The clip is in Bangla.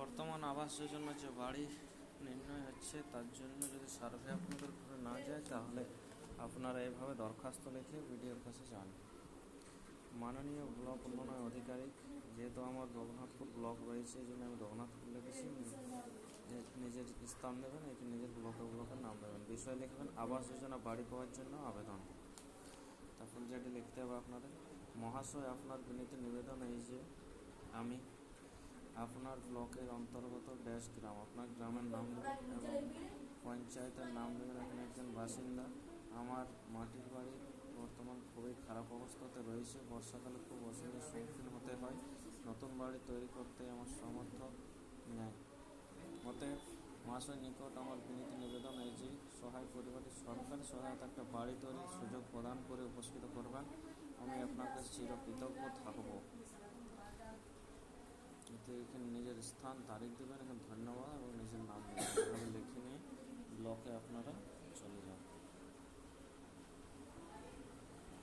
বর্তমান আবাস যোজনা যে বাড়ি নির্ণয় হচ্ছে তার জন্য যদি সার্ভে আপনাদের ঘরে না যায় তাহলে আপনারা এভাবে দরখাস্ত লিখে বিডিওর কাছে যান। মাননীয় ব্লক উন্নয়ন আধিকারিক, যেহেতু আমার রঘুনাথপুর ব্লক রয়েছে এই জন্য আমি রঘুনাথপুর লিখেছি। নিজের স্থান দেবেন, এটি নিজের ব্লকের নাম দেবেন। বিষয় লিখবেন আবাস যোজনা বাড়ি পাওয়ার জন্য আবেদন। তারপর যেটি লিখতে হবে আপনাদের, মহাশয় আপনার বিনীত নিবেদন এই যে আমি আপনার ব্লকের অন্তর্গত ড্যাশ গ্রাম, আপনার গ্রামের নাম দেবেন এবং পঞ্চায়েতের নাম দেবেন। এখানে একজন বাসিন্দা। আমার মাটির বাড়ি বর্তমান খুবই খারাপ অবস্থাতে রয়েছে, বর্ষাকালে খুব অসুবিধার সম্মুখীন হতে হয়। নতুন বাড়ি তৈরি করতে আমার সামর্থ্য নেই। অতএব মহাশয় নিকট আমার বিনীত নিবেদন এই যে সহায় পরিবারের সরকারি সহায়তা একটা বাড়ি তৈরির সুযোগ প্রদান করে উপস্থিত করবেন। আমি আপনার কাছে চিরকৃতজ্ঞ থাকব। এতে এখানে নিজের স্থান তারিখ দেবেন, এখানে ধন্যবাদ এবং নিজের নাম দেবেন।